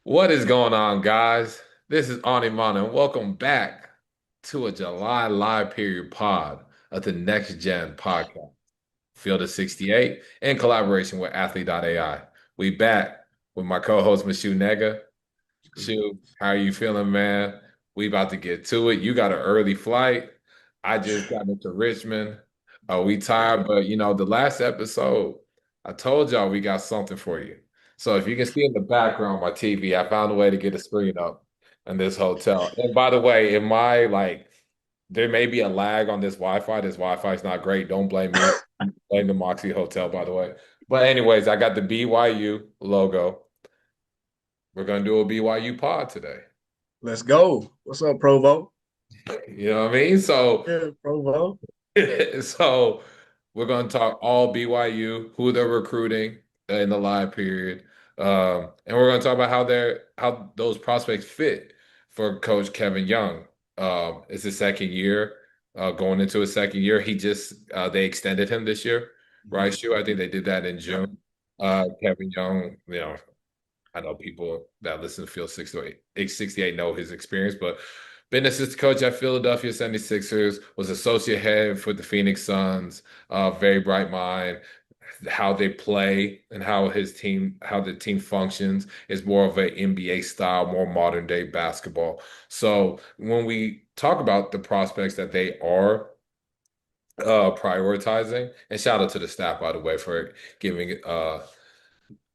What is going on, guys? This is Animana, and welcome back to a July live period pod of the Next Gen podcast, Field of 68, in collaboration with Athlete.ai. We back with my co-host, Mashu Nega. Shu, how are you feeling, man? We about to get to it. You got an early flight. I just got into Richmond. We tired, but the last episode, I told y'all we got something for you. So if you can see in the background my TV, I found a way to get a screen up in this hotel. And by the way, in my there may be a lag on this Wi-Fi. This Wi-Fi is not great. Don't blame me. Blame the Moxie Hotel, by the way. But anyways, I got the BYU logo. We're gonna do a BYU pod today. Let's go. What's up, Provo? You know what I mean? So, Yeah, Provo. so we're going to talk all BYU, who they're recruiting in the live period, and we're going to talk about how those prospects fit for Coach Kevin Young. It's his second year, going into his second year. They extended him this year, right? Sure, I think they did that in Yep. June. Kevin Young, I know people that listen to Field 68, 68 know his experience, but been assistant coach at Philadelphia 76ers, was associate head for the Phoenix Suns, very bright mind. How they play and how the team functions is more of an NBA style, more modern day basketball. So when we talk about the prospects that they are prioritizing, and shout out to the staff, by the way, for giving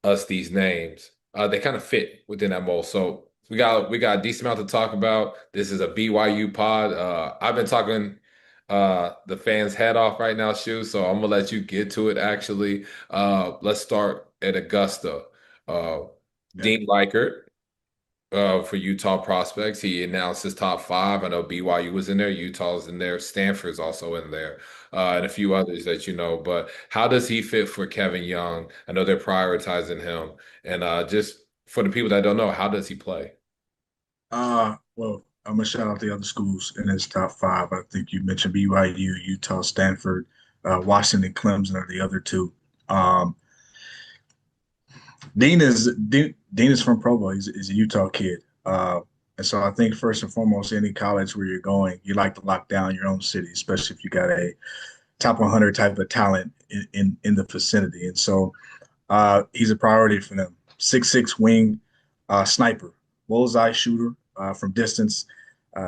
us these names, they kind of fit within that mold. So we got a decent amount to talk about. This is a BYU pod. I've been talking the fans' head off right now, Shu. So I'm gonna let you get to it. Actually, let's start at Augusta. Uh, Yeah. Dean Reichert for Utah prospects. He announced his top five. I know BYU was in there, Utah's in there, Stanford's also in there, and a few others that you know. But how does he fit for Kevin Young? I know they're prioritizing him. And just for the people that don't know, how does he play? Well, I'm gonna shout out the other schools in his top five. I think you mentioned BYU, Utah, Stanford, Washington, Clemson are the other two. Um, Dean is from Provo. He's a Utah kid. And so I think first and foremost, any college where you're going, you like to lock down your own city, especially if you got a top 100 type of talent in the vicinity. And so he's a priority for them. 6'6" wing, sniper, bullseye shooter from distance,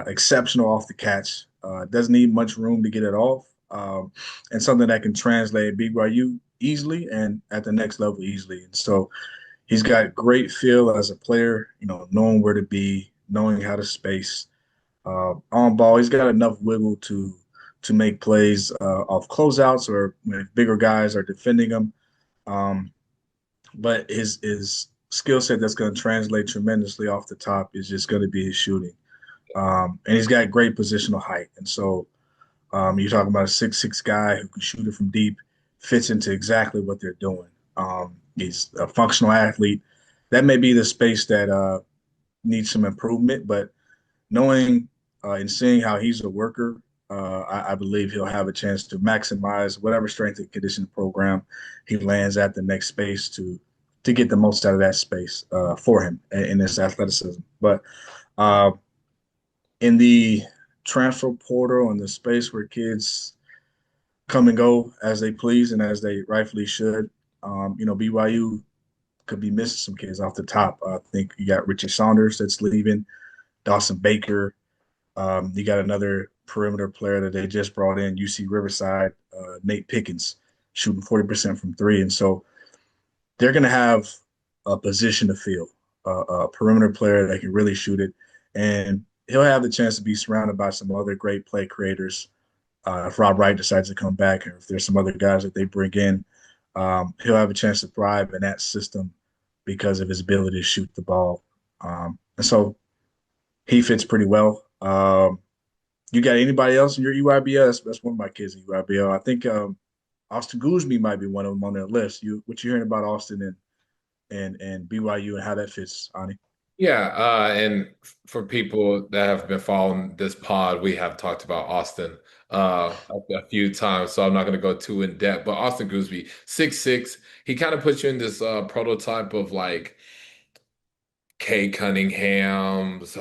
exceptional off the catch. Doesn't need much room to get it off, and something that can translate BYU easily and at the next level easily. And so he's got great feel as a player, knowing where to be, knowing how to space. On ball, he's got enough wiggle to make plays off closeouts or when bigger guys are defending him. Um, but his skill set that's going to translate tremendously off the top is just going to be his shooting. And he's got great positional height. And so you're talking about a 6'6" guy who can shoot it from deep, fits into exactly what they're doing. He's a functional athlete. That may be the space that needs some improvement, but knowing and seeing how he's a worker, I believe he'll have a chance to maximize whatever strength and conditioning program he lands at the next space to get the most out of that space for him in his athleticism. But uh, in the transfer portal and the space where kids come and go as they please and as they rightfully should, BYU could be missing some kids off the top. I think you got Richie Saunders that's leaving, Dawson Baker. You got another perimeter player that they just brought in, UC Riverside, Nate Pickens, shooting 40% from three. And so they're going to have a position to fill, a perimeter player that can really shoot it. And he'll have the chance to be surrounded by some other great play creators. If Rob Wright decides to come back, or if there's some other guys that they bring in, he'll have a chance to thrive in that system because of his ability to shoot the ball. And so he fits pretty well. You got anybody else in your EYBL? That's one of my kids in EYBL. I think Austin Guzby might be one of them on that list. What you hearing about Austin and BYU and how that fits, Ani? Yeah, and for people that have been following this pod, we have talked about Austin a few times, so I'm not going to go too in depth. But Austin Gooseby, 6'6", he kind of puts you in this prototype of like Kay Cunningham's,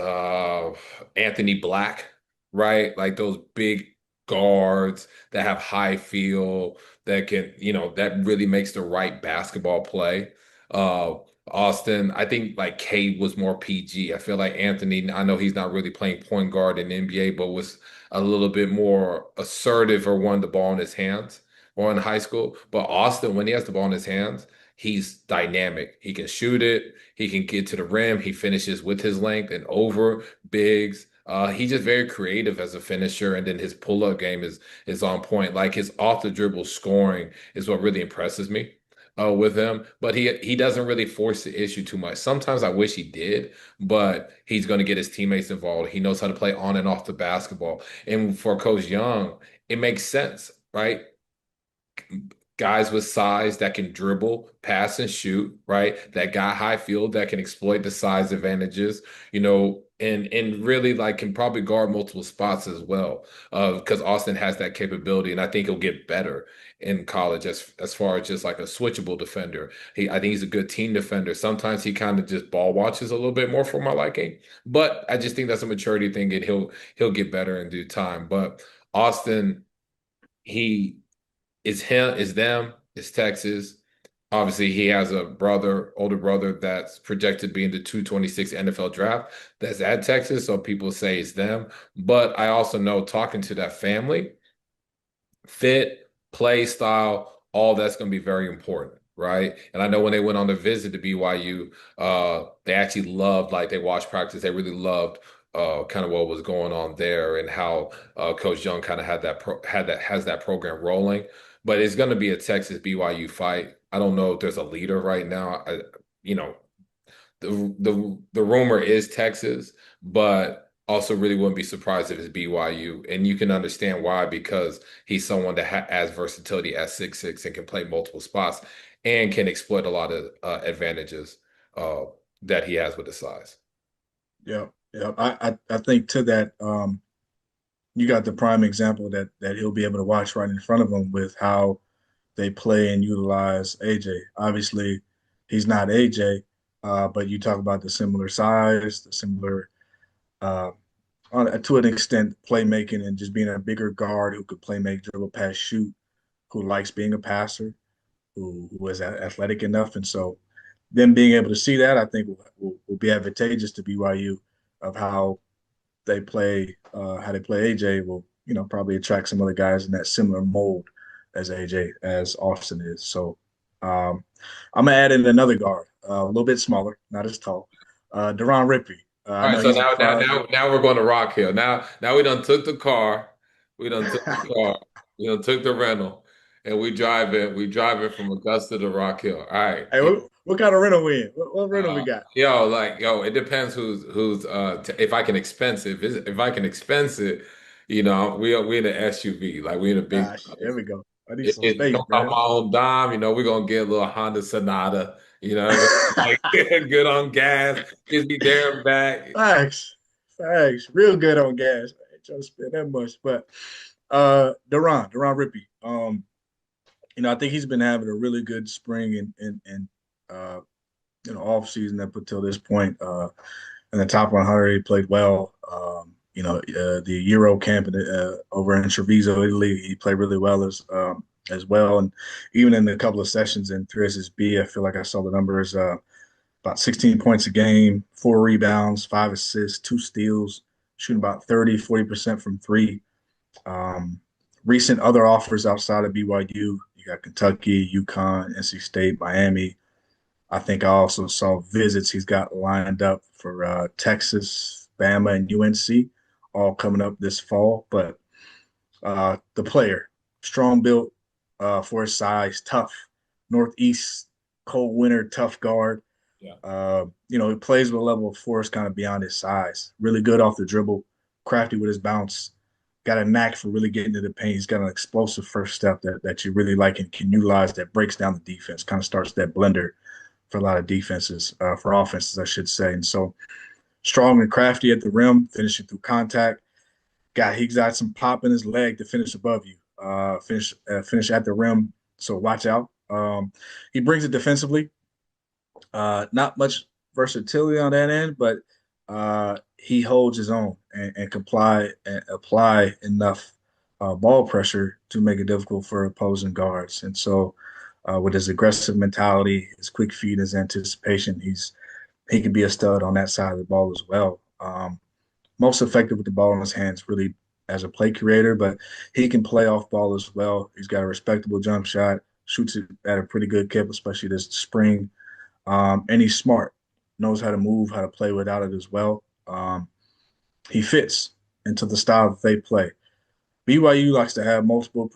Anthony Black, right? Like those big guards that have high feel that can, that really makes the right basketball play. Uh, Austin, I think like Kay was more PG. I feel like Anthony, I know he's not really playing point guard in the NBA, but was a little bit more assertive or wanted the ball in his hands or in high school. But Austin, when he has the ball in his hands, he's dynamic. He can shoot it. He can get to the rim. He finishes with his length and over bigs. He's just very creative as a finisher, and then his pull-up game is on point. Like his off the dribble scoring is what really impresses me with him. But he doesn't really force the issue too much. Sometimes I wish he did, but he's going to get his teammates involved. He knows how to play on and off the basketball. And for Coach Young, it makes sense, right? Guys with size that can dribble, pass, and shoot, right? That got high field that can exploit the size advantages, and really like can probably guard multiple spots as well. Because Austin has that capability, and I think he'll get better in college as far as just like a switchable defender. I think he's a good team defender. Sometimes he kind of just ball watches a little bit more for my liking, but I just think that's a maturity thing, and he'll get better in due time. But Austin, he it's him, it's them, it's Texas. Obviously, he has a brother, older brother, that's projected to be in the 226 NFL draft. That's at Texas, so people say it's them. But I also know talking to that family, fit, play style, all that's going to be very important, right? And I know when they went on the visit to BYU, they actually loved, like they watched practice, they really loved kind of what was going on there and how Coach Young kind of has that program rolling. But it's going to be a Texas BYU fight. I don't know if there's a leader right now. You know, the rumor is Texas, but also really wouldn't be surprised if it's BYU. And you can understand why, because he's someone that has versatility at 6'6" and can play multiple spots and can exploit a lot of advantages uh, that he has with his size. Yeah, yeah. I think to that, you got the prime example that he'll be able to watch right in front of him with how they play and utilize AJ. Obviously, he's not AJ, but you talk about the similar size, the similar, uh, to an extent, playmaking and just being a bigger guard who could play, make, dribble, pass, shoot, who likes being a passer, who is athletic enough. And so, them being able to see that, I think will be advantageous to BYU of how they play AJ will, probably attract some other guys in that similar mold as AJ, as Austin is. So I'm gonna add in another guard, a little bit smaller, not as tall, Deron Rippey. I All right, know so he's a now private. now we're going to Rock Hill. Now we done took the car, we done took the car, we done took the rental, and we driving from Augusta to Rock Hill. All right. Hey, what kind of rental we in? What rental we got? It depends who's if I can expense it. If I can expense it, we in an SUV, like we in a big. Gosh, there we go. I need some It space, comes off man. my own dime, we're gonna get a little Honda Sonata, what I mean? Like good on gas, just be there and back. Facts, facts, real good on gas. I ain't trying to spend that much, but Deron Rippey. I think he's been having a really good spring and uh, off season up until this point. In the top 100, he played well. The Euro camp over in Treviso, Italy, he played really well as well. And even in a couple of sessions in 3SSB, I feel like I saw the numbers about 16 points a game, 4 rebounds, 5 assists, 2 steals, shooting about 30-40% from three. Um, Recent other offers outside of BYU, you got Kentucky, UConn, NC State, Miami. I think I also saw visits he's got lined up for Texas, Bama, and UNC, all coming up this fall. But the player, strong built for his size, tough, Northeast, cold winter, tough guard. Yeah. He plays with a level of force kind of beyond his size. Really good off the dribble, crafty with his bounce. Got a knack for really getting to the paint. He's got an explosive first step that you really like and can utilize that breaks down the defense, kind of starts that blender for a lot of defenses, for offenses, I should say. And so strong and crafty at the rim, finishing through contact. He's got some pop in his leg to finish above you, finish at the rim. So watch out. He brings it defensively. Not much versatility on that end, but he holds his own and comply and apply enough ball pressure to make it difficult for opposing guards. And so, with his aggressive mentality, his quick feet, his anticipation, he can be a stud on that side of the ball as well. Most effective with the ball in his hands, really as a play creator, but he can play off ball as well. He's got a respectable jump shot, shoots it at a pretty good clip, especially this spring. And he's smart, knows how to move, how to play without it as well. He fits into the style that they play. BYU likes to have multiple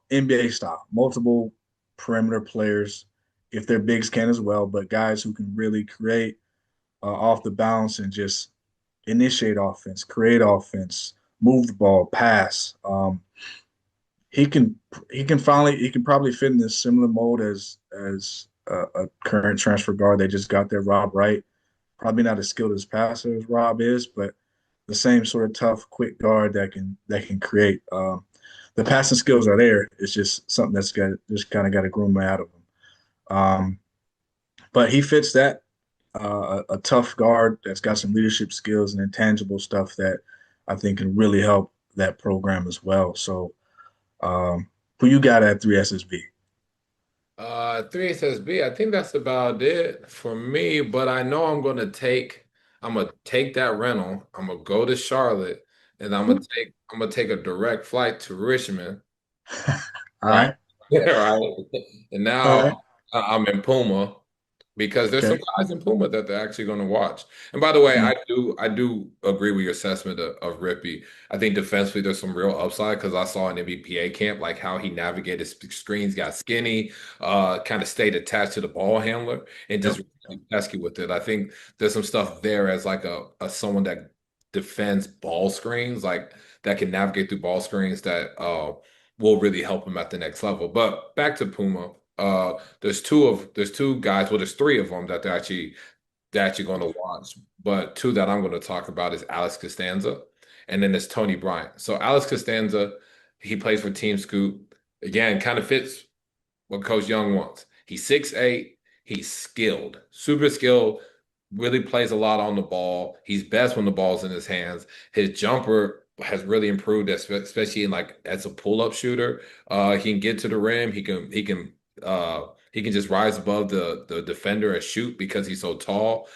NBA style, multiple perimeter players if their bigs can as well, but guys who can really create off the bounce and just initiate offense, create offense, move the ball, pass. He can he can probably fit in this similar mold as a current transfer guard they just got there, Rob Wright. Probably not as skilled as passer as Rob is, but the same sort of tough, quick guard that can create. The passing skills are there. It's just something that's got just kind of got to groom out of him. But he fits that a tough guard that's got some leadership skills and intangible stuff that I think can really help that program as well. So, who you got at 3SSB? 3SSB, I think that's about it for me, but I know I'm gonna take that rental. I'm gonna go to Charlotte and I'm gonna take a direct flight to Richmond. All Right. right. Yeah, right. And All right. now I'm in Puma because there's some Okay. guys in Puma that they're actually going to watch. And by the way, Mm, I do agree with your assessment of Rippy. I think defensively there's some real upside because I saw in MBPA camp like how he navigated screens, got skinny, kind of stayed attached to the ball handler, and yep. just really pesky with it. I think there's some stuff there as like a someone that defends ball screens, like that can navigate through ball screens that will really help him at the next level. But back to Puma. There's two guys, well, there's three of them that they're actually going to watch. But two that I'm going to talk about is Alex Costanza, and then there's Tony Bryant. So Alex Costanza, he plays for Team Scoop. Again, kind of fits what Coach Young wants. He's 6'8", he's skilled, super skilled, really plays a lot on the ball. He's best when the ball's in his hands. His jumper has really improved, especially in like as a pull-up shooter. He can get to the rim. He can just rise above the defender and shoot because he's so tall.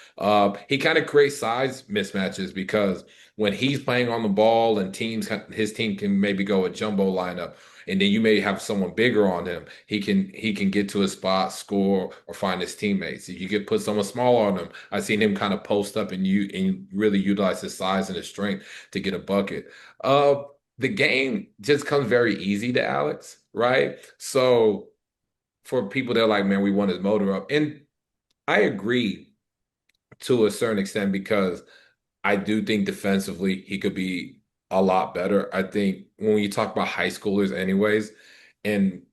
He kind of creates size mismatches because when he's playing on the ball and his team can maybe go a jumbo lineup, and then you may have someone bigger on him. He can get to a spot, score, or find his teammates. If you could put someone smaller on him, I've seen him kind of post up and really utilize his size and his strength to get a bucket. Uh, the game just comes very easy to Alex, right? So for people that are like, man, we want his motor up. And I agree to a certain extent because I do think defensively he could be a lot better. I think when you talk about high schoolers, anyways, in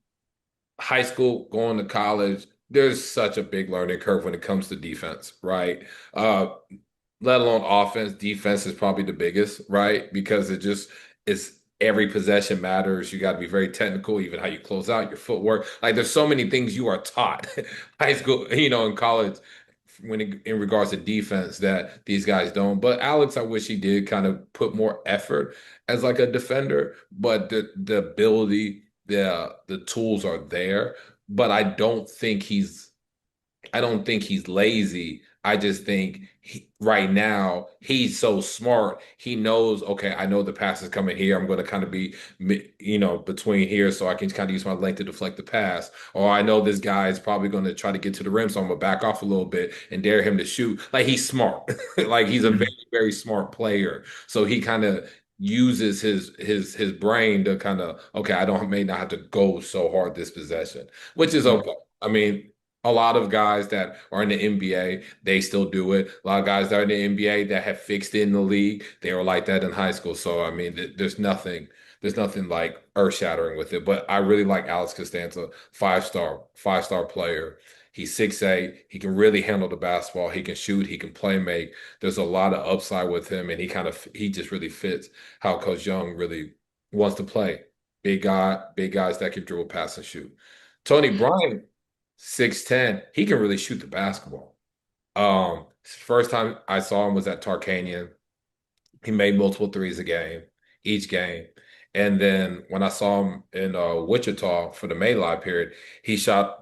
high school going to college, there's such a big learning curve when it comes to defense, right? Let alone offense. Defense is probably the biggest, right? Because it's every possession matters. You got to be very technical, even how you close out, your footwork. Like there's so many things you are taught high school, in college in regards to defense that these guys don't. But Alex, I wish he did kind of put more effort as like a defender, but the ability, the tools are there. But I don't think he's lazy. I just think right now he's so smart. He knows, okay, I know the pass is coming here. I'm going to kind of be, between here so I can kind of use my length to deflect the pass. Or I know this guy is probably going to try to get to the rim, so I'm going to back off a little bit and dare him to shoot. Like he's smart. Like he's a very, Mhm. very smart player. So he kind of uses his brain to kind of, okay, may not have to go so hard this possession, which is Mhm. okay. I mean, a lot of guys that are in the NBA, they still do it. A lot of guys that are in the NBA that have fixed it in the league, they were like that in high school. So I mean, there's nothing like earth-shattering with it. But I really like Alex Costanza, five star player. He's 6'8". He can really handle the basketball. He can shoot. He can play make. There's a lot of upside with him, and he just really fits how Coach Young really wants to play. Big guys that can dribble, pass, and shoot. Tony Bryant 6'10", he can really shoot the basketball. First time I saw him was at Tarkanian. He made multiple threes each game. And then when I saw him in Wichita for the May live period, he shot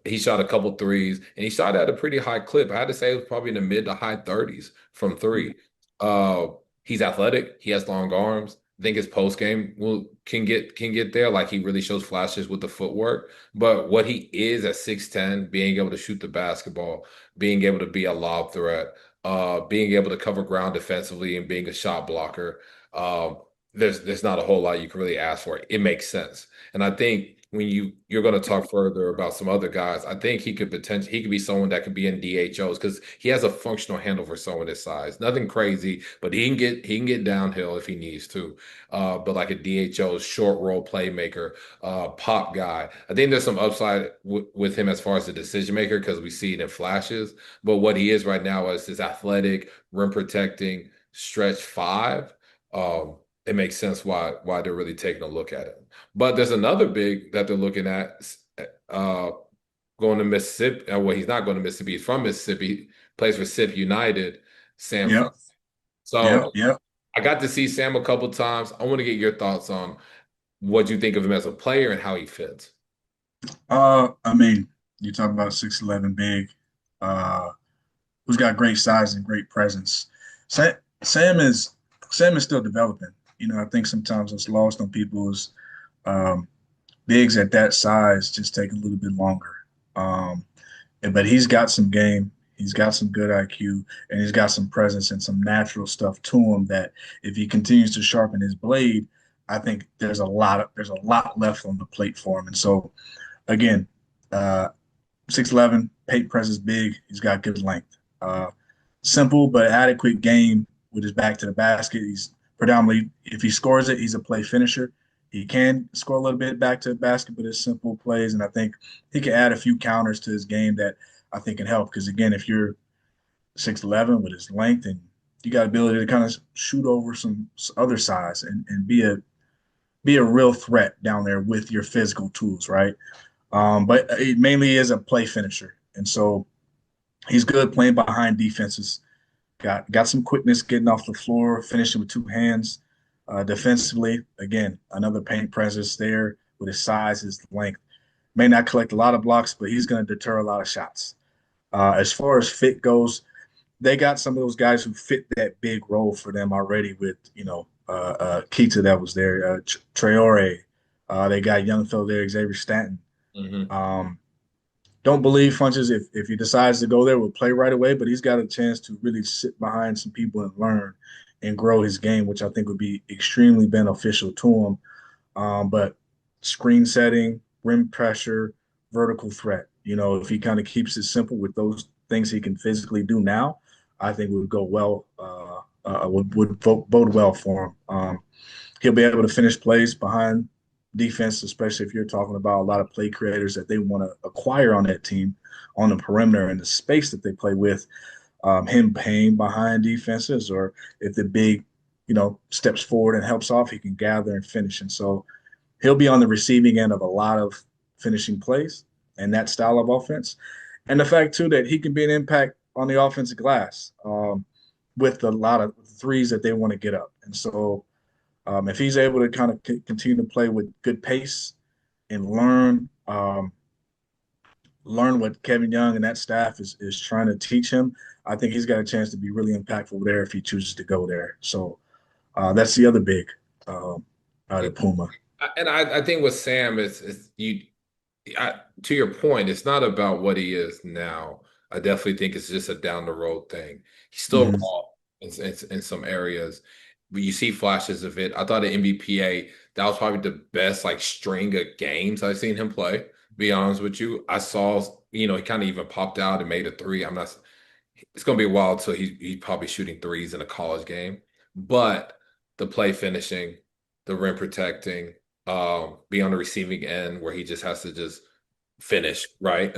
he shot a couple threes and he shot at a pretty high clip. I had to say it was probably in the mid to high 30s from three. Uh, he's athletic. He has long arms. I think his post game will can get there. Like he really shows flashes with the footwork. But what he is at 6'10", being able to shoot the basketball, being able to be a lob threat, being able to cover ground defensively and being a shot blocker. There's not a whole lot you can really ask for. It makes sense. And I think when you're going to talk further about some other guys, I think he could be someone that could be in DHOs because he has a functional handle for someone his size. Nothing crazy, but he can get downhill if he needs to. But like a DHO short role playmaker, pop guy. I think there's some upside with him as far as the decision maker because we see it in flashes. But what he is right now is his athletic, rim protecting, stretch five. It makes sense why they're really taking a look at it. But there's another big that they're looking at uh, going to Mississippi. Well, he's not going to Mississippi. He's from Mississippi, plays for Sip United, Sam. Yep, yep, So yep. I got to see Sam a couple times. I want to get your thoughts on what you think of him as a player and how he fits. I mean, you talk about 6'11", big, uh, who's got great size and great presence. Sam, Sam is Sam is still developing. I think sometimes it's lost on people's um, bigs at that size just take a little bit longer. Um, but he's got some game. He's got some good IQ, and he's got some presence and some natural stuff to him that if he continues to sharpen his blade, I think there's a lot left on the plate for him. And so again, uh, 6'11", paint press is big. He's got good length. Simple but adequate game with his back to the basket. He's predominantly, if he scores it, he's a play finisher. He can score a little bit back to the basket, but it's simple plays. And I think he can add a few counters to his game that I think can help. Because again, if you're 6'11" with his length and you got ability to kind of shoot over some other size and be a real threat down there with your physical tools, right? But it mainly is a play finisher. And so he's good playing behind defenses. Got some quickness getting off the floor, finishing with two hands. Defensively, again, another paint presence there with his size, his length. May not collect a lot of blocks, but he's going to deter a lot of shots. As far as fit goes, they got some of those guys who fit that big role for them already with, Keita that was there, Traore. They got young fellow there, Xavier Stanton. Hmm. Um, don't believe Funches if he decides to go there will play right away, but he's got a chance to really sit behind some people and learn and grow his game, which I think would be extremely beneficial to him. But screen setting, rim pressure, vertical threat. If he kind of keeps it simple with those things he can physically do now, I think would go well. Would bode well for him. He'll be able to finish plays behind defense, especially if you're talking about a lot of play creators that they want to acquire on that team on the perimeter and the space that they play with. Him paying behind defenses, or if the big, steps forward and helps off, he can gather and finish. And so he'll be on the receiving end of a lot of finishing plays and that style of offense. And the fact, too, that he can be an impact on the offensive glass with a lot of threes that they want to get up. And so if he's able to kind of continue to play with good pace and learn what Kevin Young and that staff is trying to teach him, I think he's got a chance to be really impactful there if he chooses to go there. So that's the other big out of Puma. And I think with Sam is to your point, it's not about what he is now. I definitely think it's just a down the road thing. He's still Mm-hmm. raw in some areas, but you see flashes of it. I thought at NBPA that was probably the best like string of games I've seen him play. To be honest with you, I saw he kind of even popped out and made a three. I'm not. It's gonna be a while till he's probably shooting threes in a college game, but the play finishing, the rim protecting, be on the receiving end where he just has to just finish, right?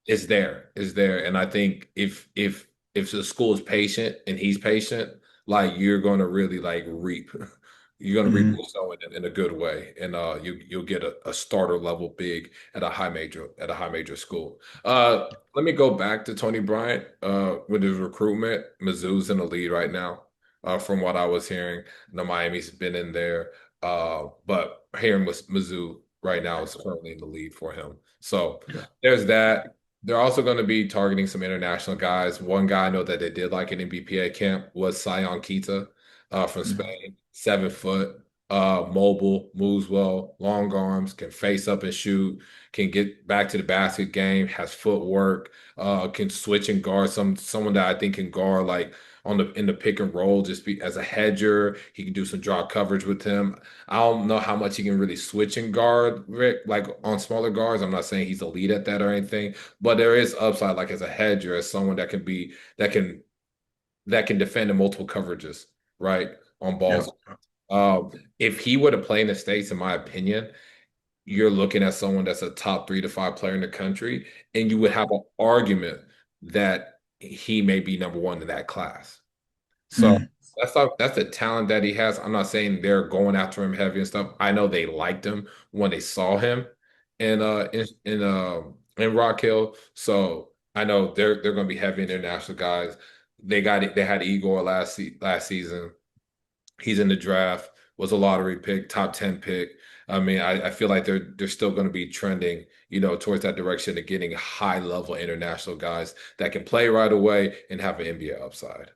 Is there. And I think if the school is patient and he's patient, like you're gonna really like reap You're going to Hmm. replace someone in a good way, and you'll get a starter level big at a high major school. Let me go back to Tony Bryant with his recruitment. Mizzou's in the lead right now, from what I was hearing. No, Miami's been in there, but hearing Mizzou right now is currently in the lead for him. So Yeah. there's that. They're also going to be targeting some international guys. One guy I know that they did like in NBPA camp was Sion Kita from Hmm. Spain. 7 foot, mobile, moves well, long arms, can face up and shoot, can get back to the basket game, has footwork, can switch and guard someone that I think can guard like on the in the pick and roll, just be as a hedger. He can do some drop coverage with him. I don't know how much he can really switch and guard, Rick, like on smaller guards. I'm not saying he's elite at that or anything, but there is upside, like as a hedger, as someone that can defend in multiple coverages, right? On Yeah. balls. If he were to play in the States, in my opinion, you're looking at someone that's a top 3 to 5 player in the country, and you would have an argument that he may be number one in that class. So Mm. that's the talent that he has. I'm not saying they're going after him heavy and stuff. I know they liked him when they saw him in Rock Hill. So I know they're going to be heavy international guys. They got it. They had Igor last season. He's in the draft, was a lottery pick, top 10 pick. I mean, I feel like they're still going to be trending, towards that direction of getting high level international guys that can play right away and have an NBA upside.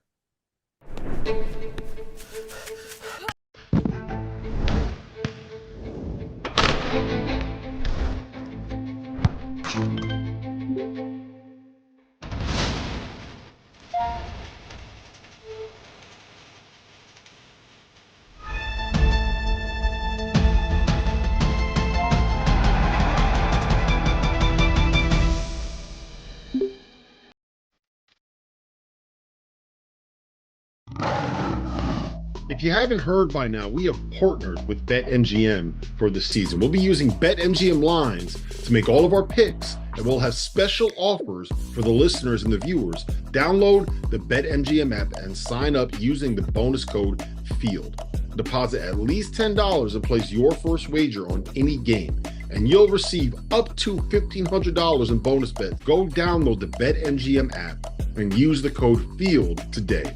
If you haven't heard by now, we have partnered with BetMGM for the season. We'll be using BetMGM lines to make all of our picks, and we'll have special offers for the listeners and the viewers. Download the BetMGM app and sign up using the bonus code FIELD. Deposit at least $10 and place your first wager on any game, and you'll receive up to $1,500 in bonus bets. Go download the BetMGM app and use the code FIELD today.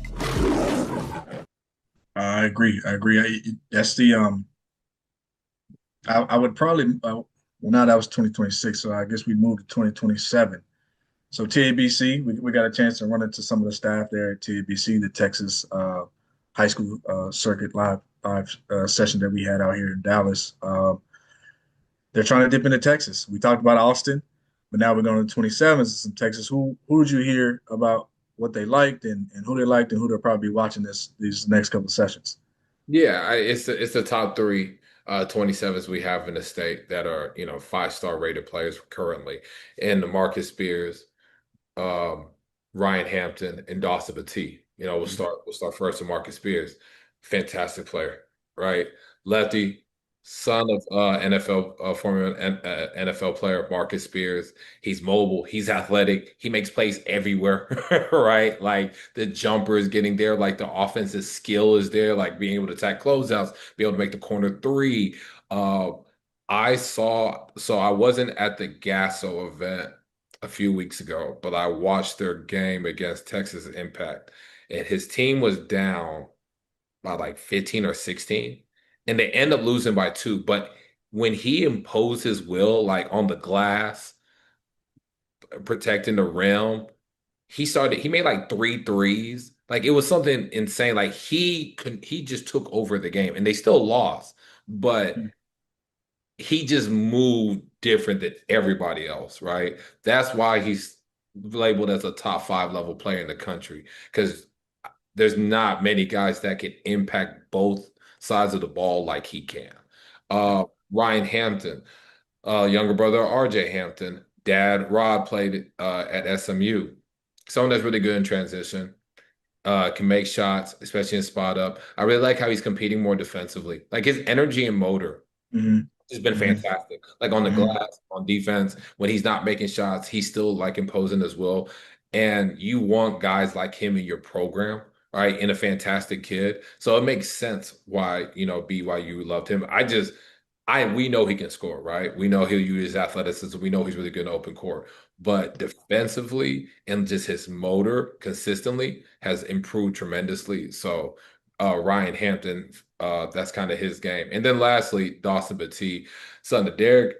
I agree. I agree. That's the I would probably well now that was 2026, so I guess we moved to 2027. So TABC, we got a chance to run into some of the staff there at TABC, the Texas high school circuit live session that we had out here in Dallas. They're trying to dip into Texas. We talked about Austin, but now we're going to 27s in Texas. Who did you hear about what they liked and who they liked and who they'll probably be watching these next couple of sessions? Yeah, it's the top three 27s we have in the state that are, 5-star rated players currently. And the Marcus Spears, um, Ryan Hampton, and Dawson Battie. We'll start first with Marcus Spears. Fantastic player, right? Lefty, son of former NFL player Marcus Spears. He's mobile, he's athletic, he makes plays everywhere, right? Like the jumper is getting there, like the offensive skill is there, like being able to attack closeouts, be able to make the corner three. Uh, so I wasn't at the Gasso event a few weeks ago, but I watched their game against Texas Impact, and his team was down by like 15 or 16, and they end up losing by two. But when he imposed his will, like on the glass, protecting the rim, he made like three threes. Like it was something insane. Like he just took over the game, and they still lost, but he just moved different than everybody else, right? That's why he's labeled as a top 5 level player in the country, because there's not many guys that can impact both sides of the ball like he can. Ryan Hampton, younger brother RJ Hampton, dad Rod played at SMU. Someone that's really good in transition, can make shots, especially in spot up. I really like how he's competing more defensively. Like his energy and motor Mm-hmm. has been Mm-hmm. fantastic. Like on the Mm-hmm. glass, on defense, when he's not making shots, he's still like imposing as well. And you want guys like him in your program, right, and a fantastic kid. So it makes sense why, BYU loved him. We know he can score, right? We know he'll use his athleticism. We know he's really good in open court. But defensively and just his motor consistently has improved tremendously. So Ryan Hampton, that's kind of his game. And then lastly, Dawson Battie, son of Derek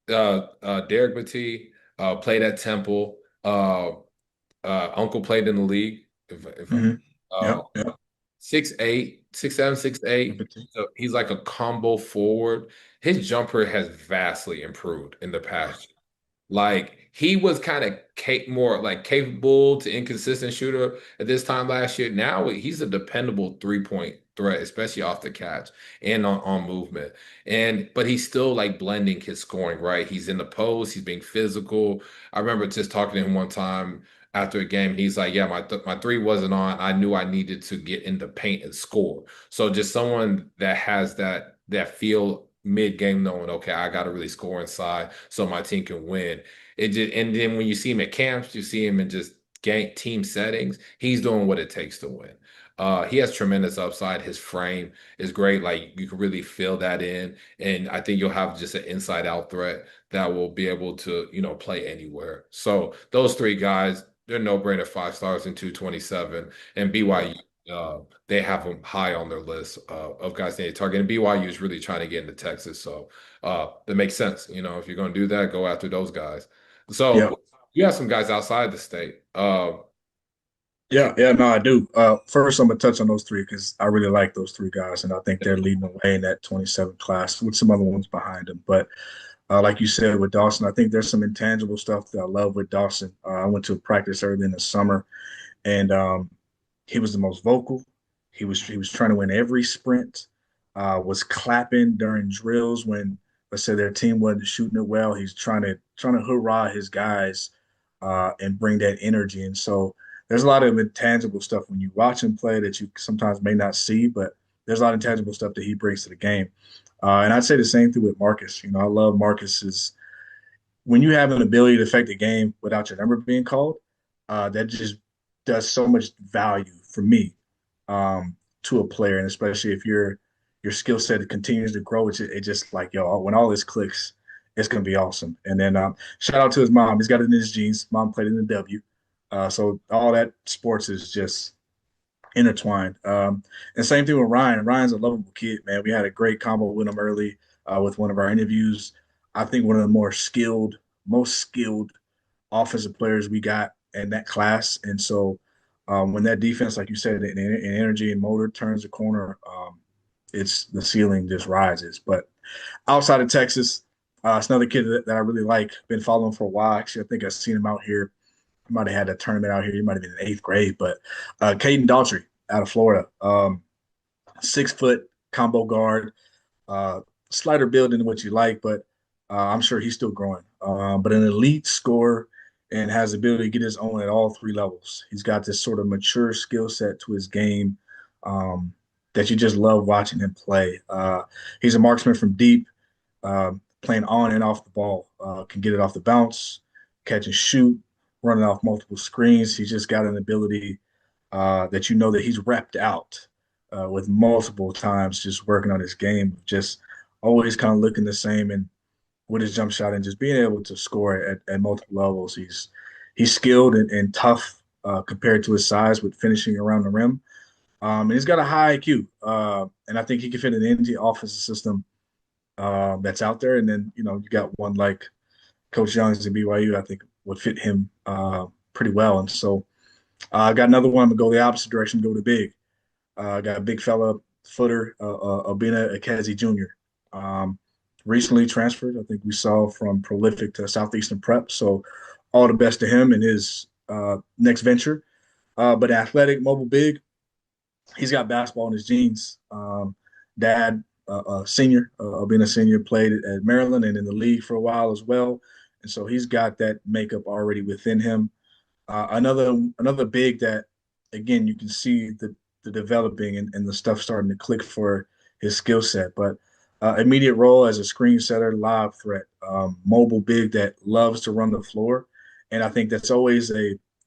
Battie, played at Temple. Uncle played in the league. If I'm Hmm. uh, Yep. Yep. 6'8", 6'7", 6'8". So he's like a combo forward. His jumper has vastly improved in the past. Like he was kind of more like capable to inconsistent shooter at this time last year. Now he's a dependable 3-point threat, especially off the catch and on movement. But he's still like blending his scoring, right? He's in the post, he's being physical. I remember just talking to him one time after a game, and he's like, "Yeah, my three wasn't on. I knew I needed to get in the paint and score." So just someone that has that feel mid game, knowing, okay, I got to really score inside so my team can win. And then when you see him at camps, you see him in just game team settings. He's doing what it takes to win. He has tremendous upside. His frame is great. Like you can really feel that in, and I think you'll have just an inside out threat that will be able to, play anywhere. So those three guys, they're no-brainer 5 stars in 227. And BYU, they have them high on their list of guys they need to target. And BYU is really trying to get into Texas. So that makes sense. If you're going to do that, go after those guys. Yep. So you have some guys outside the state. Yeah, yeah, no, I do. First, I'm gonna touch on those three because I really like those three guys, and I think they're leading the way in that 27 class with some other ones behind them. But like you said with Dawson, I think there's some intangible stuff that I love with Dawson. I went to practice early in the summer, and he was the most vocal. He was trying to win every sprint. Was clapping during drills when, let's say, their team wasn't shooting it well. He's trying to hurrah his guys and bring that energy. And so there's a lot of intangible stuff when you watch him play that you sometimes may not see, but there's a lot of intangible stuff that he brings to the game. And I'd say the same thing with Marcus. I love Marcus's when you have an ability to affect the game without your number being called, that just does so much value for me to a player, and especially if your skill set continues to grow, it just like yo, when all this clicks, it's gonna be awesome. And then shout out to his mom; he's got it in his genes. Mom played in the W, so all that sports is just intertwined. And same thing with Ryan. Ryan's a lovable kid, man. We had a great combo with him early with one of our interviews. I think one of the most skilled offensive players we got in that class. And so when that defense, like you said, in energy and motor turns the corner, it's the ceiling just rises. But outside of Texas, it's another kid that I really like. Been following for a while. Actually, I think I've seen him out here. I might have had a tournament out here. He might have been in eighth grade, but Caden Daughtry out of Florida, 6 foot combo guard, slighter build than what you like, but I'm sure he's still growing. But an elite scorer and has the ability to get his own at all three levels. He's got this sort of mature skill set to his game that you just love watching him play. He's a marksman from deep, playing on and off the ball, can get it off the bounce, catch and shoot, running off multiple screens. He's just got an ability that that he's repped out with multiple times just working on his game, just always kind of looking the same and with his jump shot and just being able to score at multiple levels. He's skilled and tough compared to his size with finishing around the rim. And he's got a high IQ, and I think he can fit in any offensive system that's out there. And then you got one like Coach Young's at BYU, I think would fit him pretty well. And so I got another one. I'm gonna go the opposite direction, go to big. Got a big fella footer, Obina Akazi Jr. Recently transferred. I think we saw from Prolific to Southeastern Prep. So all the best to him in his next venture. But athletic, mobile, big. He's got basketball in his genes. Dad, senior, being a senior, played at Maryland and in the league for a while as well. And so he's got that makeup already within him. Another big that, again, you can see the developing and the stuff starting to click for his skill set. But immediate role as a screen setter, live threat, mobile big that loves to run the floor. And I think that's always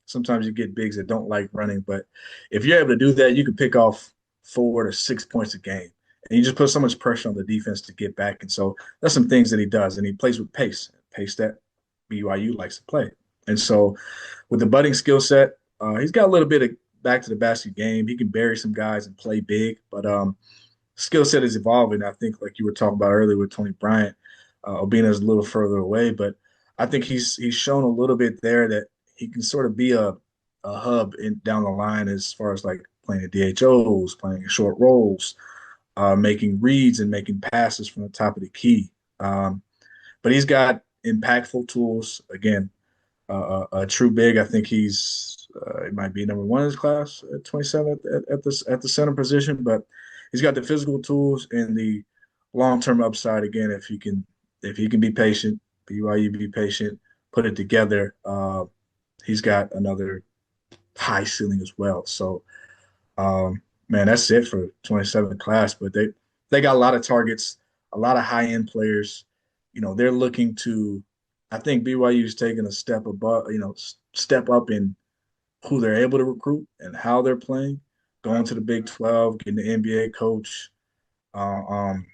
Sometimes you get bigs that don't like running, but if you're able to do that, you can pick off 4 to 6 points a game. And you just put so much pressure on the defense to get back. And so that's some things that he does. And he plays with pace that BYU likes to play. And so with the budding skill set, he's got a little bit of back to the basket game. He can bury some guys and play big, but skill set is evolving. I think, like you were talking about earlier with Tony Bryant, Obina's a little further away, but I think he's shown a little bit there that he can sort of be a hub in down the line as far as like playing the DHOs, playing short roles, making reads and making passes from the top of the key. But he's got impactful tools. Again, a true big. I think he might be number one in his class at 27 at the center position, but he's got the physical tools and the long term upside. Again, if he can be patient, BYU be patient, put it together. He's got another high ceiling as well. So, man, that's it for 27 class. But they got a lot of targets, a lot of high end players. They're looking to. I think BYU's taking a step above, step up in who they're able to recruit and how they're playing. Going to the Big 12, getting the NBA coach. Uh, um,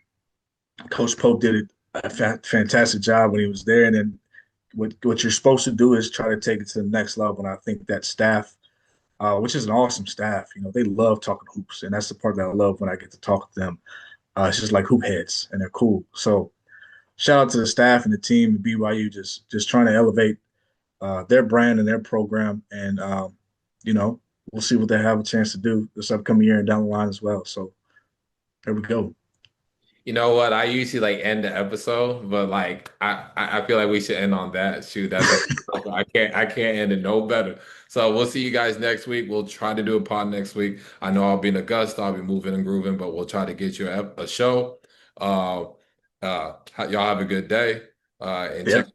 Coach Pope did a fantastic job when he was there, and then what you're supposed to do is try to take it to the next level. And I think that staff, which is an awesome staff, they love talking hoops, and that's the part that I love when I get to talk to them. It's just like hoop heads, and they're cool. So shout out to the staff and the team at BYU, just trying to elevate their brand and their program, and we'll see what they have a chance to do this upcoming year and down the line as well. So there we go. You know what? I usually like end the episode, but like I feel like we should end on that. Shoot, I can't end it no better. So we'll see you guys next week. We'll try to do a pod next week. I know I'll be in Augusta, I'll be moving and grooving, but we'll try to get you a show. Uh y'all have a good day. And check Yep.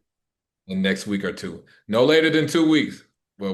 in next week or two. No later than 2 weeks.